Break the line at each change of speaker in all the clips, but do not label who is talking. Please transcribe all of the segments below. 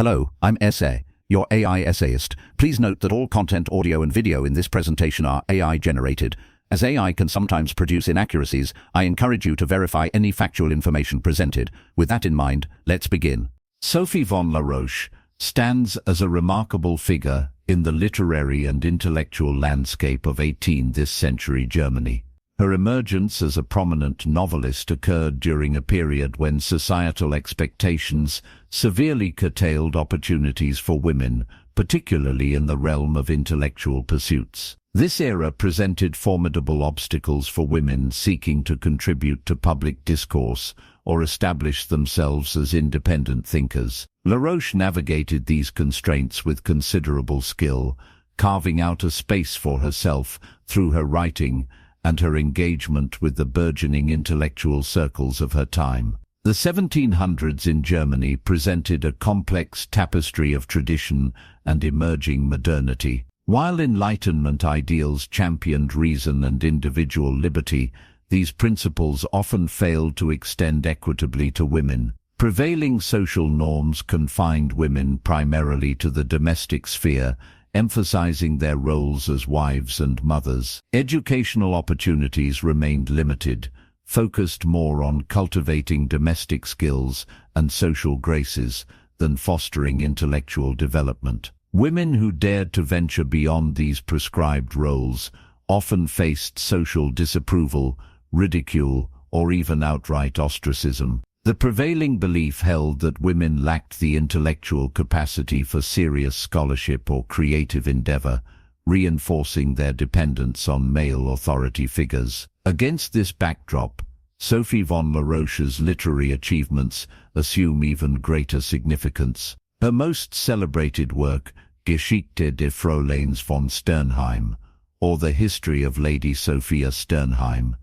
Hello, I'm Essay, your AI essayist. Please note that all content, audio and video in this presentation are AI generated. As AI can sometimes produce inaccuracies, I encourage you to verify any factual information presented. With that in mind, let's begin. Sophie von La Roche stands as a remarkable figure in the literary and intellectual landscape of 18th century Germany. Her emergence as a prominent novelist occurred during a period when societal expectations severely curtailed opportunities for women, particularly in the realm of intellectual pursuits. This era presented formidable obstacles for women seeking to contribute to public discourse or establish themselves as independent thinkers. La Roche navigated these constraints with considerable skill, carving out a space for herself through her writing and her engagement with the burgeoning intellectual circles of her time. The 1700s in Germany presented a complex tapestry of tradition and emerging modernity. While Enlightenment ideals championed reason and individual liberty, these principles often failed to extend equitably to women. Prevailing social norms confined women primarily to the domestic sphere, emphasizing their roles as wives and mothers. Educational opportunities remained limited, focused more on cultivating domestic skills and social graces than fostering intellectual development. Women who dared to venture beyond these prescribed roles often faced social disapproval, ridicule, or even outright ostracism. The prevailing belief held that women lacked the intellectual capacity for serious scholarship or creative endeavor, reinforcing their dependence on male authority figures. Against this backdrop, Sophie von La Roche's literary achievements assume even greater significance. Her most celebrated work, Geschichte des Fräuleins von Sternheim, or The History of Lady Sophia Sternheim,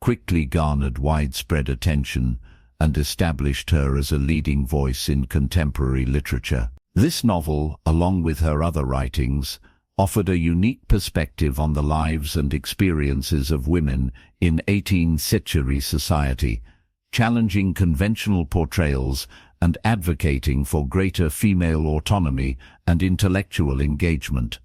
quickly garnered widespread attention and established her as a leading voice in contemporary literature. This novel, along with her other writings, offered a unique perspective on the lives and experiences of women in 18th century society, challenging conventional portrayals and advocating for greater female autonomy and intellectual engagement.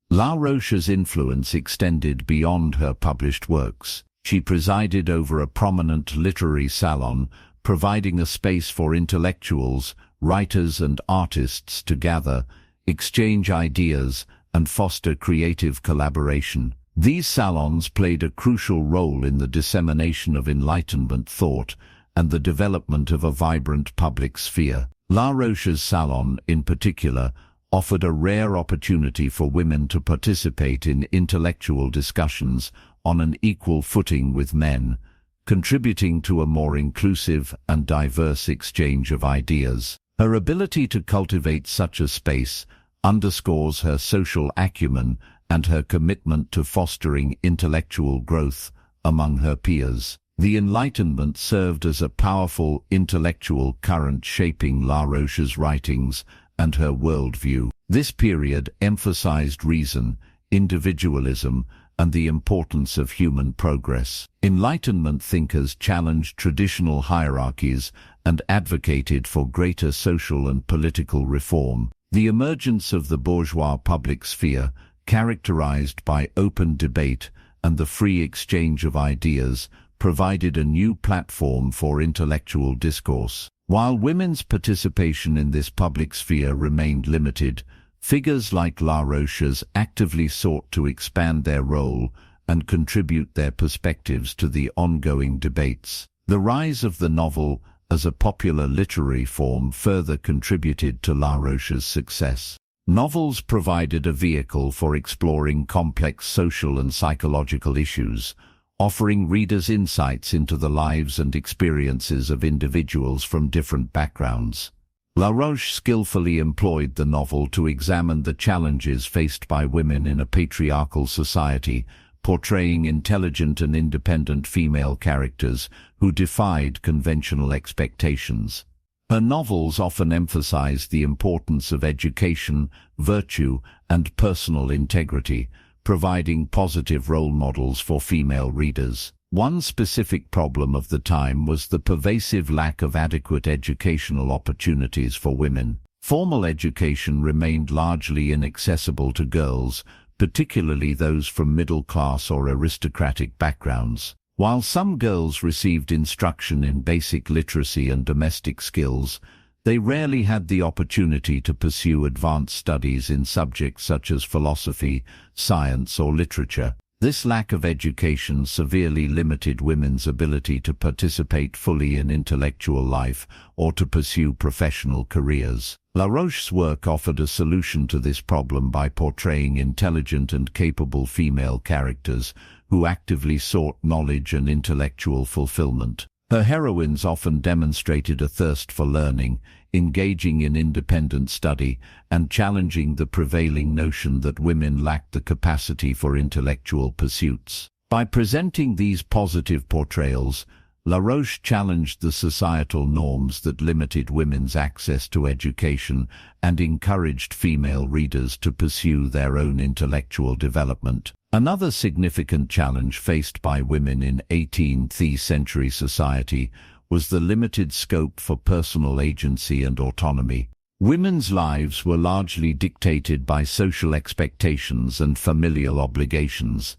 La Roche's influence extended beyond her published works. She presided over a prominent literary salon, providing a space for intellectuals, writers and artists to gather, exchange ideas, and foster creative collaboration. These salons played a crucial role in the dissemination of Enlightenment thought and the development of a vibrant public sphere. La Roche's salon, in particular, offered a rare opportunity for women to participate in intellectual discussions on an equal footing with men, contributing to a more inclusive and diverse exchange of ideas. Her ability to cultivate such a space underscores her social acumen and her commitment to fostering intellectual growth among her peers. The Enlightenment served as a powerful intellectual current shaping La Roche's writings and her worldview. This period emphasized reason, individualism, and the importance of human progress. Enlightenment thinkers challenged traditional hierarchies and advocated for greater social and political reform. The emergence of the bourgeois public sphere, characterized by open debate and the free exchange of ideas, provided a new platform for intellectual discourse. While women's participation in this public sphere remained limited, figures like La Roche's actively sought to expand their role and contribute their perspectives to the ongoing debates. The rise of the novel as a popular literary form further contributed to La Roche's success. Novels provided a vehicle for exploring complex social and psychological issues, offering readers insights into the lives and experiences of individuals from different backgrounds. La Roche skillfully employed the novel to examine the challenges faced by women in a patriarchal society, portraying intelligent and independent female characters who defied conventional expectations. Her novels often emphasized the importance of education, virtue, and personal integrity, providing positive role models for female readers. One specific problem of the time was the pervasive lack of adequate educational opportunities for women. Formal education remained largely inaccessible to girls, particularly those from middle-class or aristocratic backgrounds. While some girls received instruction in basic literacy and domestic skills, they rarely had the opportunity to pursue advanced studies in subjects such as philosophy, science, or literature. This lack of education severely limited women's ability to participate fully in intellectual life or to pursue professional careers. La Roche's work offered a solution to this problem by portraying intelligent and capable female characters who actively sought knowledge and intellectual fulfillment. Her heroines often demonstrated a thirst for learning, engaging in independent study, and challenging the prevailing notion that women lacked the capacity for intellectual pursuits. By presenting these positive portrayals, La Roche challenged the societal norms that limited women's access to education and encouraged female readers to pursue their own intellectual development. Another significant challenge faced by women in 18th century society was the limited scope for personal agency and autonomy. Women's lives were largely dictated by social expectations and familial obligations.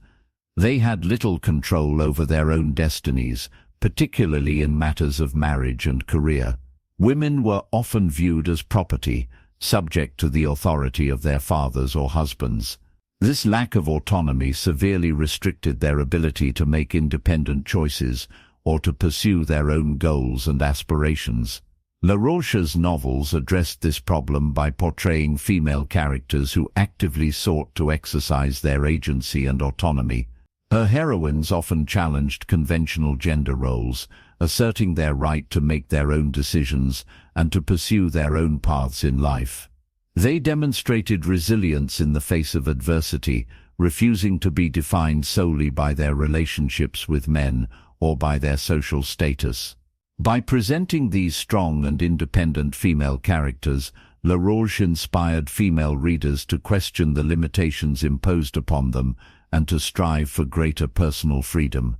They had little control over their own destinies, particularly in matters of marriage and career. Women were often viewed as property, subject to the authority of their fathers or husbands. This lack of autonomy severely restricted their ability to make independent choices or to pursue their own goals and aspirations. La Roche's novels addressed this problem by portraying female characters who actively sought to exercise their agency and autonomy. Her heroines often challenged conventional gender roles, asserting their right to make their own decisions and to pursue their own paths in life. They demonstrated resilience in the face of adversity, refusing to be defined solely by their relationships with men or by their social status. By presenting these strong and independent female characters, La Roche inspired female readers to question the limitations imposed upon them and to strive for greater personal freedom.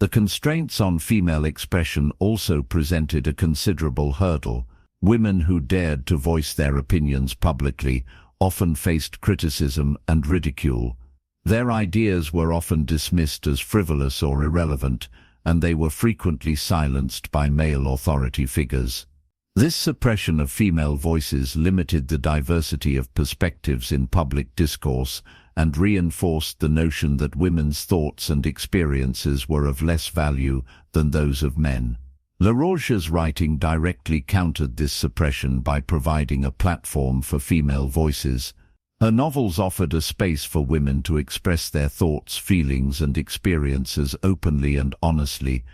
The constraints on female expression also presented a considerable hurdle. Women who dared to voice their opinions publicly often faced criticism and ridicule. Their ideas were often dismissed as frivolous or irrelevant, and they were frequently silenced by male authority figures. This suppression of female voices limited the diversity of perspectives in public discourse and reinforced the notion that women's thoughts and experiences were of less value than those of men. La Roche's writing directly countered this suppression by providing a platform for female voices. Her novels offered a space for women to express their thoughts, feelings, and experiences openly and honestly.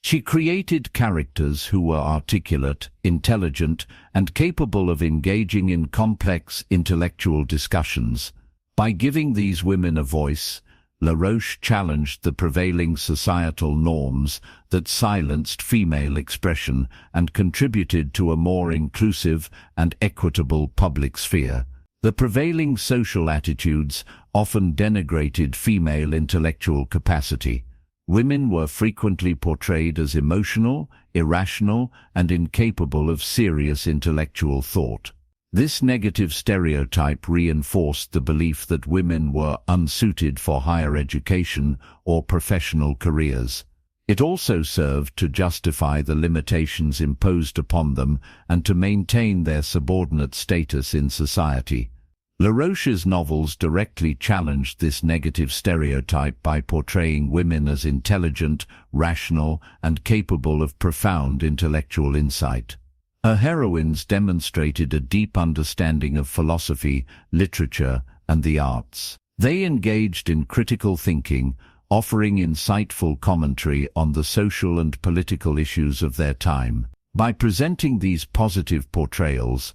She created characters who were articulate, intelligent, and capable of engaging in complex intellectual discussions. By giving these women a voice, La Roche challenged the prevailing societal norms that silenced female expression and contributed to a more inclusive and equitable public sphere. The prevailing social attitudes often denigrated female intellectual capacity. Women were frequently portrayed as emotional, irrational, and incapable of serious intellectual thought. This negative stereotype reinforced the belief that women were unsuited for higher education or professional careers. It also served to justify the limitations imposed upon them and to maintain their subordinate status in society. La Roche's novels directly challenged this negative stereotype by portraying women as intelligent, rational, and capable of profound intellectual insight. Her heroines demonstrated a deep understanding of philosophy, literature, and the arts. They engaged in critical thinking, offering insightful commentary on the social and political issues of their time. By presenting these positive portrayals,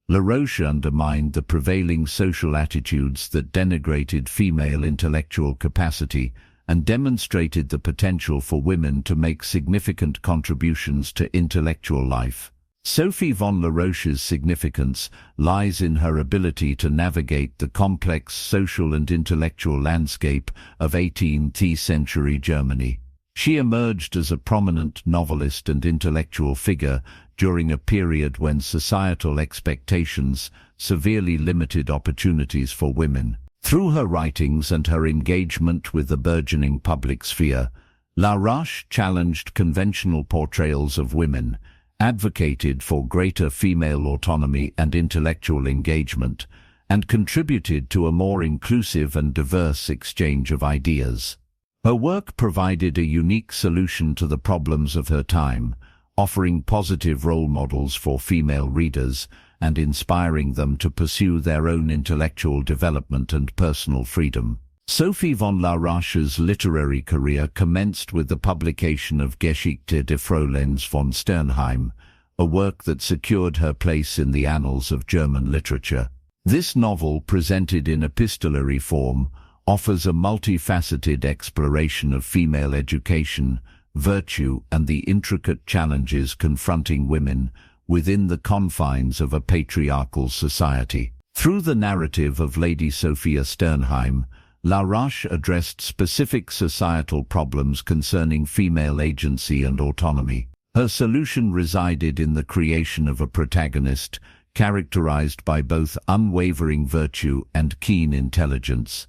La Roche undermined the prevailing social attitudes that denigrated female intellectual capacity and demonstrated the potential for women to make significant contributions to intellectual life. Sophie von La Roche's significance lies in her ability to navigate the complex social and intellectual landscape of 18th century Germany. She emerged as a prominent novelist and intellectual figure during a period when societal expectations severely limited opportunities for women. Through her writings and her engagement with the burgeoning public sphere, La Roche challenged conventional portrayals of women, advocated for greater female autonomy and intellectual engagement, and contributed to a more inclusive and diverse exchange of ideas. Her work provided a unique solution to the problems of her time, offering positive role models for female readers and inspiring them to pursue their own intellectual development and personal freedom. Sophie von La Roche's literary career commenced with the publication of Geschichte des Fräuleins von Sternheim, a work that secured her place in the annals of German literature. This novel, presented in epistolary form, offers a multifaceted exploration of female education, virtue, and the intricate challenges confronting women within the confines of a patriarchal society. Through the narrative of Lady Sophia Sternheim, La Roche addressed specific societal problems concerning female agency and autonomy. Her solution resided in the creation of a protagonist characterized by both unwavering virtue and keen intelligence,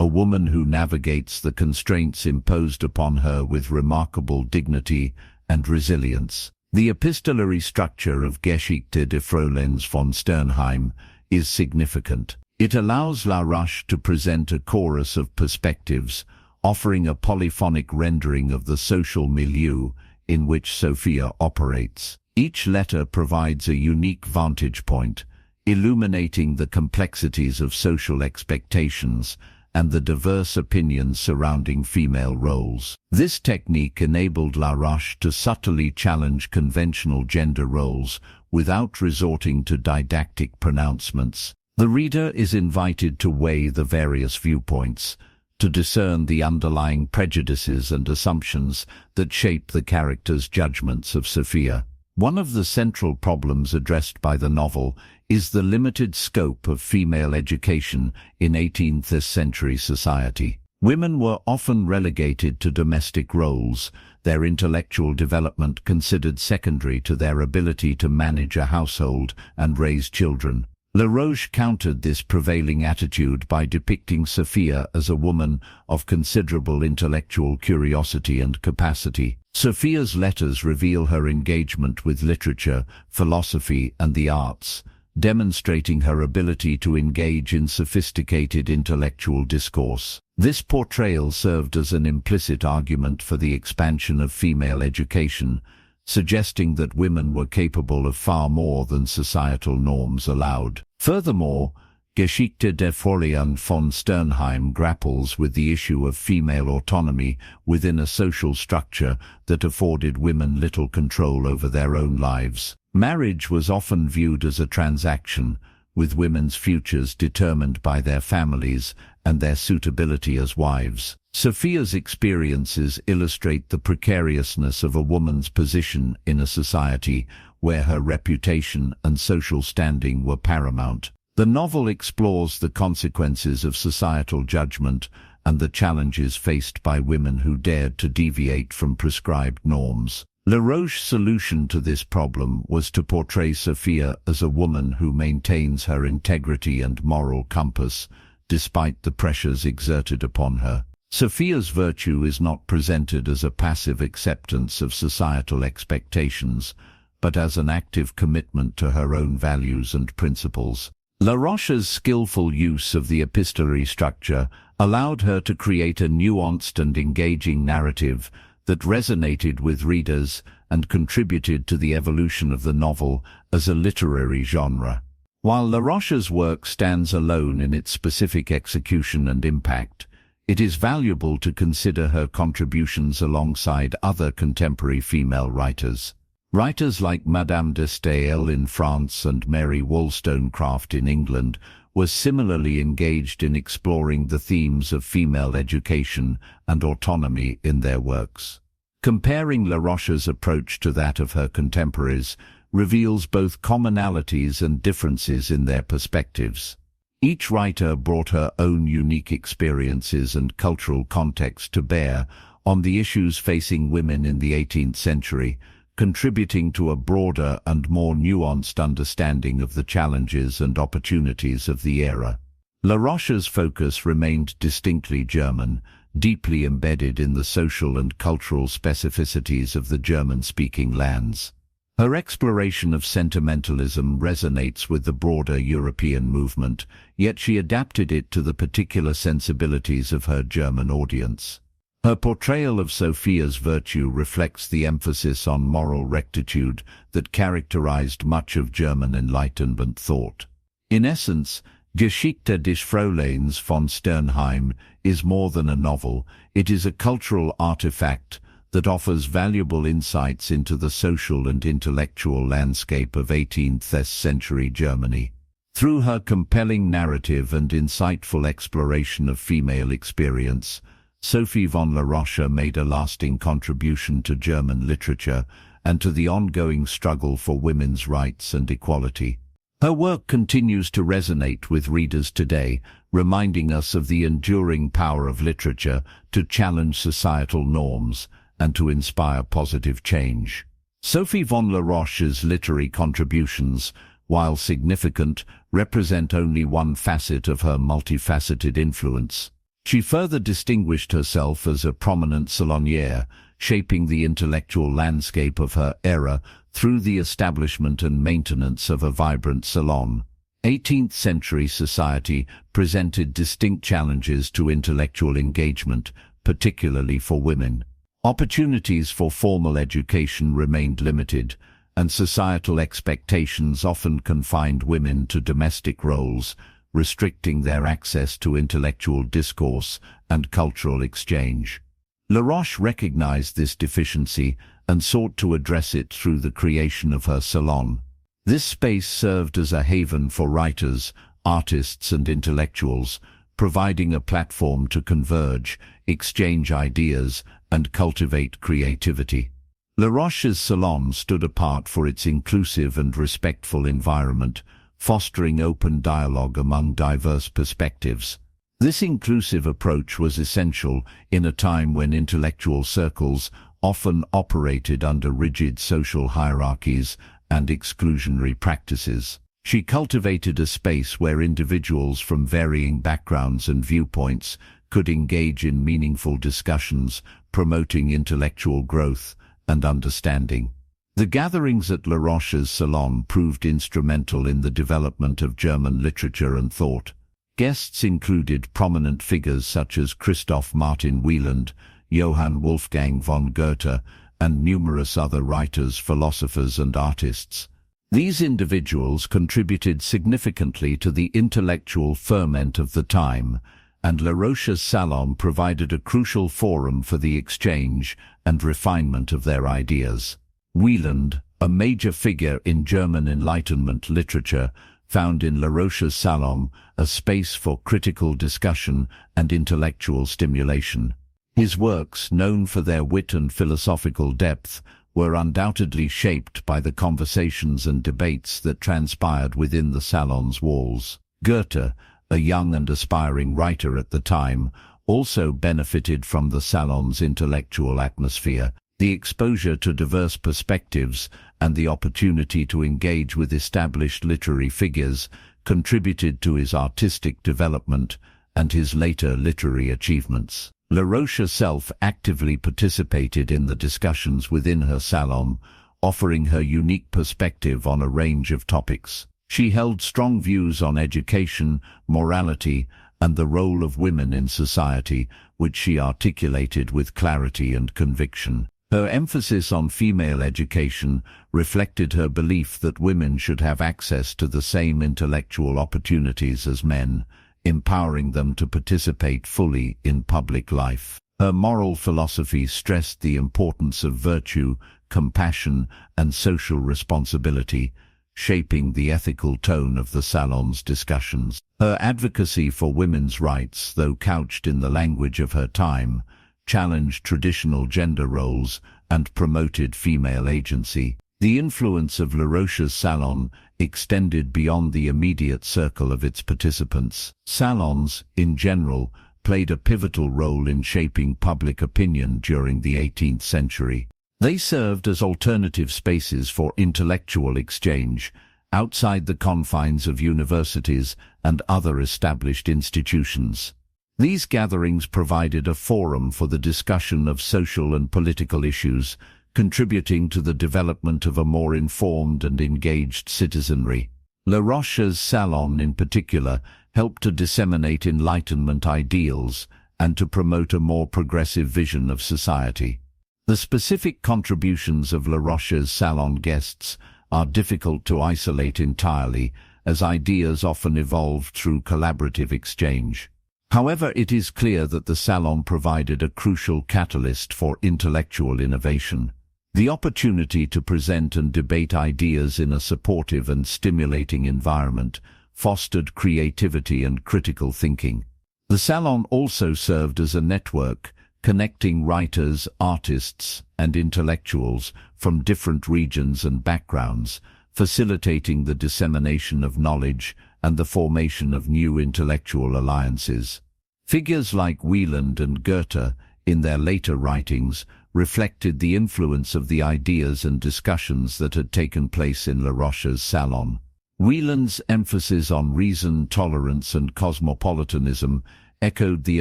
a woman who navigates the constraints imposed upon her with remarkable dignity and resilience. The epistolary structure of Geschichte des Fräuleins von Sternheim is significant. It allows La Roche to present a chorus of perspectives, offering a polyphonic rendering of the social milieu in which Sophia operates. Each letter provides a unique vantage point, illuminating the complexities of social expectations and the diverse opinions surrounding female roles. This technique enabled La Roche to subtly challenge conventional gender roles without resorting to didactic pronouncements. The reader is invited to weigh the various viewpoints, to discern the underlying prejudices and assumptions that shape the character's judgments of Sophia. One of the central problems addressed by the novel is the limited scope of female education in 18th century society. Women were often relegated to domestic roles, their intellectual development considered secondary to their ability to manage a household and raise children. La Roche countered this prevailing attitude by depicting Sophia as a woman of considerable intellectual curiosity and capacity. Sophia's letters reveal her engagement with literature, philosophy, and the arts, demonstrating her ability to engage in sophisticated intellectual discourse. This portrayal served as an implicit argument for the expansion of female education, suggesting that women were capable of far more than societal norms allowed. Furthermore, Geschichte des Fräuleins von Sternheim grapples with the issue of female autonomy within a social structure that afforded women little control over their own lives. Marriage was often viewed as a transaction, with women's futures determined by their families and their suitability as wives. Sophia's experiences illustrate the precariousness of a woman's position in a society where her reputation and social standing were paramount. The novel explores the consequences of societal judgment and the challenges faced by women who dared to deviate from prescribed norms. La Roche's solution to this problem was to portray Sophia as a woman who maintains her integrity and moral compass, despite the pressures exerted upon her. Sophia's virtue is not presented as a passive acceptance of societal expectations, but as an active commitment to her own values and principles. La Roche's skillful use of the epistolary structure allowed her to create a nuanced and engaging narrative that resonated with readers and contributed to the evolution of the novel as a literary genre. While La Roche's work stands alone in its specific execution and impact, it is valuable to consider her contributions alongside other contemporary female writers. Writers like Madame de Staël in France and Mary Wollstonecraft in England were similarly engaged in exploring the themes of female education and autonomy in their works. Comparing La Roche's approach to that of her contemporaries reveals both commonalities and differences in their perspectives. Each writer brought her own unique experiences and cultural context to bear on the issues facing women in the 18th century, contributing to a broader and more nuanced understanding of the challenges and opportunities of the era. La Roche's focus remained distinctly German, deeply embedded in the social and cultural specificities of the German-speaking lands. Her exploration of sentimentalism resonates with the broader European movement, yet she adapted it to the particular sensibilities of her German audience. Her portrayal of Sophia's virtue reflects the emphasis on moral rectitude that characterized much of German Enlightenment thought. In essence, Geschichte des Fräuleins von Sternheim is more than a novel. It is a cultural artifact that offers valuable insights into the social and intellectual landscape of 18th century Germany. Through her compelling narrative and insightful exploration of female experience, Sophie von La Roche made a lasting contribution to German literature and to the ongoing struggle for women's rights and equality. Her work continues to resonate with readers today, reminding us of the enduring power of literature to challenge societal norms and to inspire positive change. Sophie von La Roche's literary contributions, while significant, represent only one facet of her multifaceted influence. She further distinguished herself as a prominent salonière, shaping the intellectual landscape of her era through the establishment and maintenance of a vibrant salon. 18th century society presented distinct challenges to intellectual engagement, particularly for women. Opportunities for formal education remained limited, and societal expectations often confined women to domestic roles, restricting their access to intellectual discourse and cultural exchange. La Roche recognized this deficiency and sought to address it through the creation of her salon. This space served as a haven for writers, artists, and intellectuals, providing a platform to converge, exchange ideas, and cultivate creativity. La Roche's salon stood apart for its inclusive and respectful environment, fostering open dialogue among diverse perspectives. This inclusive approach was essential in a time when intellectual circles often operated under rigid social hierarchies and exclusionary practices. She cultivated a space where individuals from varying backgrounds and viewpoints could engage in meaningful discussions, promoting intellectual growth and understanding. The gatherings at La Roche's salon proved instrumental in the development of German literature and thought. Guests included prominent figures such as Christoph Martin Wieland, Johann Wolfgang von Goethe, and numerous other writers, philosophers, and artists. These individuals contributed significantly to the intellectual ferment of the time, and La Roche's salon provided a crucial forum for the exchange and refinement of their ideas. Wieland, a major figure in German Enlightenment literature, found in La Roche's salon a space for critical discussion and intellectual stimulation. His works, known for their wit and philosophical depth, were undoubtedly shaped by the conversations and debates that transpired within the salon's walls. Goethe, a young and aspiring writer at the time, also benefited from the salon's intellectual atmosphere. The exposure to diverse perspectives and the opportunity to engage with established literary figures contributed to his artistic development and his later literary achievements. La Roche herself actively participated in the discussions within her salon, offering her unique perspective on a range of topics. She held strong views on education, morality, and the role of women in society, which she articulated with clarity and conviction. Her emphasis on female education reflected her belief that women should have access to the same intellectual opportunities as men, empowering them to participate fully in public life. Her moral philosophy stressed the importance of virtue, compassion, and social responsibility, shaping the ethical tone of the salon's discussions. Her advocacy for women's rights, though couched in the language of her time, challenged traditional gender roles and promoted female agency. The influence of La Roche's salon extended beyond the immediate circle of its participants. Salons, in general, played a pivotal role in shaping public opinion during the 18th century. They served as alternative spaces for intellectual exchange, outside the confines of universities and other established institutions. These gatherings provided a forum for the discussion of social and political issues, contributing to the development of a more informed and engaged citizenry. La Roche's salon, in particular, helped to disseminate Enlightenment ideals and to promote a more progressive vision of society. The specific contributions of La Roche's salon guests are difficult to isolate entirely, as ideas often evolved through collaborative exchange. However, it is clear that the salon provided a crucial catalyst for intellectual innovation. The opportunity to present and debate ideas in a supportive and stimulating environment fostered creativity and critical thinking. The salon also served as a network, connecting writers, artists, and intellectuals from different regions and backgrounds, facilitating the dissemination of knowledge and the formation of new intellectual alliances. Figures like Wieland and Goethe, in their later writings, reflected the influence of the ideas and discussions that had taken place in La Roche's salon. Wieland's emphasis on reason, tolerance, and cosmopolitanism echoed the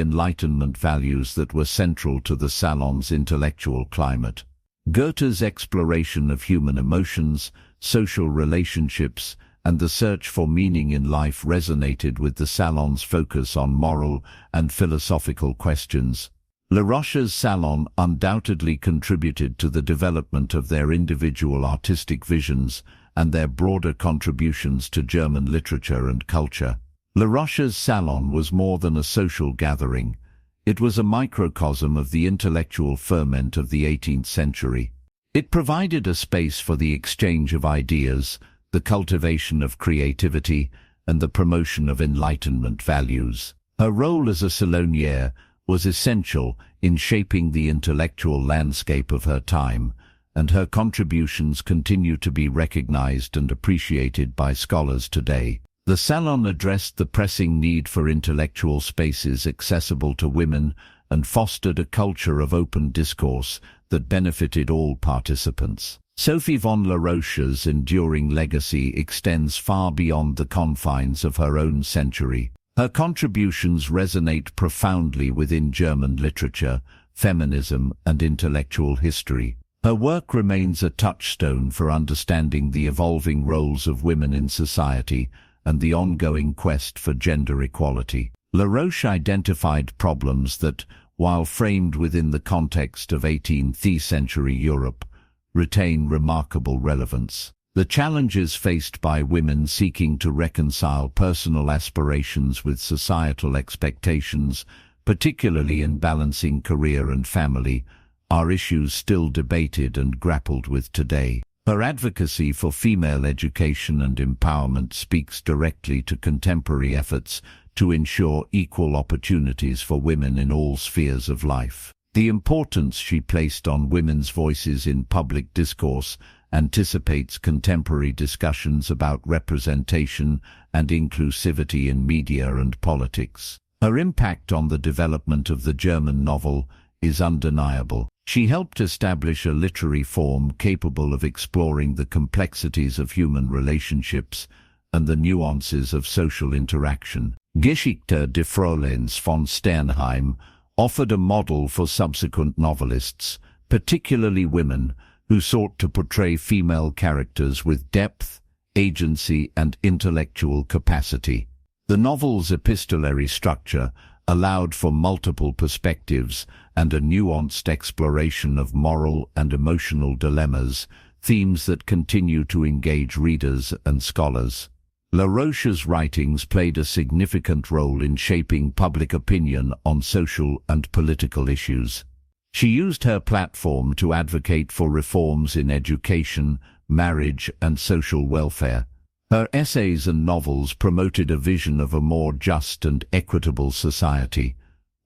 Enlightenment values that were central to the salon's intellectual climate. Goethe's exploration of human emotions, social relationships, and the search for meaning in life resonated with the salon's focus on moral and philosophical questions. La Roche's salon undoubtedly contributed to the development of their individual artistic visions and their broader contributions to German literature and culture. La Roche's salon was more than a social gathering. It was a microcosm of the intellectual ferment of the 18th century. It provided a space for the exchange of ideas, the cultivation of creativity, and the promotion of Enlightenment values. Her role as a salonière was essential in shaping the intellectual landscape of her time, and her contributions continue to be recognized and appreciated by scholars today. The salon addressed the pressing need for intellectual spaces accessible to women and fostered a culture of open discourse that benefited all participants. Sophie von La Roche's enduring legacy extends far beyond the confines of her own century. Her contributions resonate profoundly within German literature, feminism, and intellectual history. Her work remains a touchstone for understanding the evolving roles of women in society and the ongoing quest for gender equality. La Roche identified problems that, while framed within the context of 18th century Europe, retain remarkable relevance. The challenges faced by women seeking to reconcile personal aspirations with societal expectations, particularly in balancing career and family, are issues still debated and grappled with today. Her advocacy for female education and empowerment speaks directly to contemporary efforts to ensure equal opportunities for women in all spheres of life. The importance she placed on women's voices in public discourse anticipates contemporary discussions about representation and inclusivity in media and politics. Her impact on the development of the German novel is undeniable. She helped establish a literary form capable of exploring the complexities of human relationships and the nuances of social interaction. Geschichte des Fräuleins von Sternheim offered a model for subsequent novelists, particularly women, who sought to portray female characters with depth, agency, and intellectual capacity. The novel's epistolary structure allowed for multiple perspectives and a nuanced exploration of moral and emotional dilemmas, themes that continue to engage readers and scholars. La Roche's writings played a significant role in shaping public opinion on social and political issues. She used her platform to advocate for reforms in education, marriage, and social welfare. Her essays and novels promoted a vision of a more just and equitable society,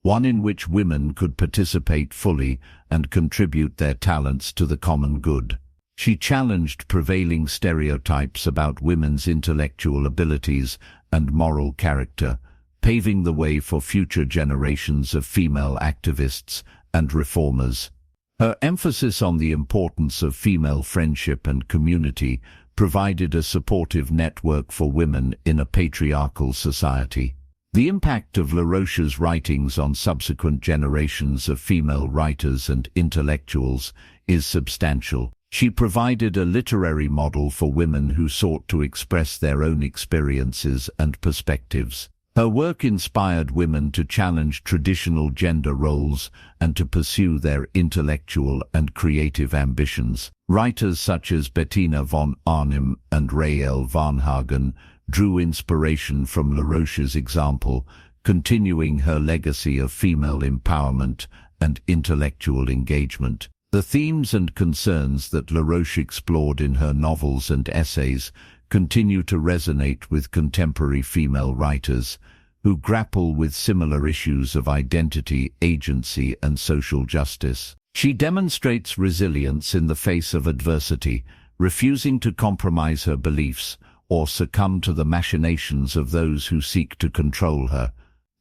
one in which women could participate fully and contribute their talents to the common good. She challenged prevailing stereotypes about women's intellectual abilities and moral character, paving the way for future generations of female activists and reformers. Her emphasis on the importance of female friendship and community provided a supportive network for women in a patriarchal society. The impact of La Roche's writings on subsequent generations of female writers and intellectuals is substantial. She provided a literary model for women who sought to express their own experiences and perspectives. Her work inspired women to challenge traditional gender roles and to pursue their intellectual and creative ambitions. Writers such as Bettina von Arnim and Raël Varnhagen drew inspiration from La Roche's example, continuing her legacy of female empowerment and intellectual engagement. The themes and concerns that La Roche explored in her novels and essays continue to resonate with contemporary female writers who grapple with similar issues of identity, agency, and social justice. She demonstrates resilience in the face of adversity, refusing to compromise her beliefs or succumb to the machinations of those who seek to control her.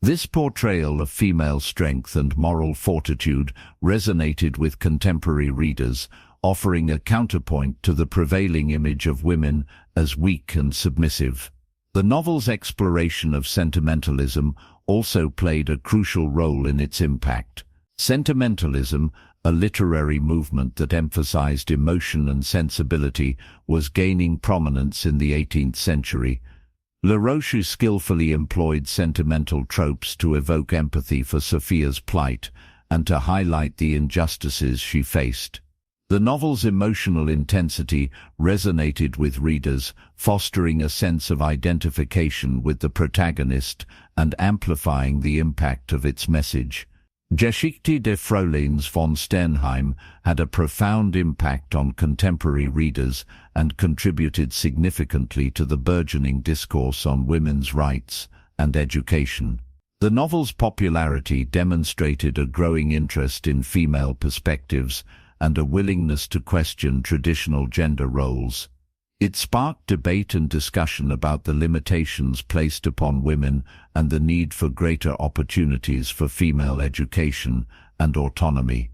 This portrayal of female strength and moral fortitude resonated with contemporary readers, offering a counterpoint to the prevailing image of women as weak and submissive. The novel's exploration of sentimentalism also played a crucial role in its impact. Sentimentalism, a literary movement that emphasized emotion and sensibility, was gaining prominence in the 18th century. La Roche skillfully employed sentimental tropes to evoke empathy for Sophia's plight and to highlight the injustices she faced. The novel's emotional intensity resonated with readers, fostering a sense of identification with the protagonist and amplifying the impact of its message. Geschichte des Fräuleins von Sternheim had a profound impact on contemporary readers and contributed significantly to the burgeoning discourse on women's rights and education. The novel's popularity demonstrated a growing interest in female perspectives and a willingness to question traditional gender roles. It sparked debate and discussion about the limitations placed upon women and the need for greater opportunities for female education and autonomy.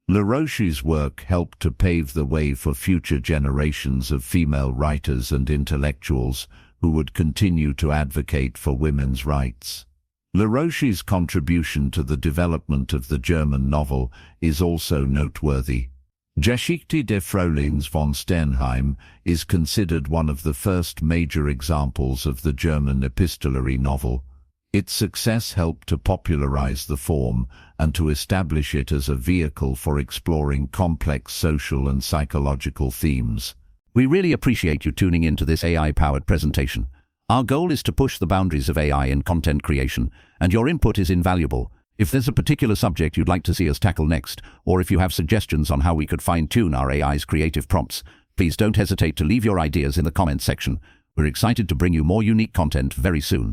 La Roche's work helped to pave the way for future generations of female writers and intellectuals who would continue to advocate for women's rights. La Roche's contribution to the development of the German novel is also noteworthy. Geschichte des Fräuleins von Sternheim is considered one of the first major examples of the German epistolary novel. Its success helped to popularize the form and to establish it as a vehicle for exploring complex social and psychological themes.
We really appreciate you tuning in to this AI-powered presentation. Our goal is to push the boundaries of AI in content creation, and your input is invaluable. If there's a particular subject you'd like to see us tackle next, or if you have suggestions on how we could fine-tune our AI's creative prompts, please don't hesitate to leave your ideas in the comments section. We're excited to bring you more unique content very soon.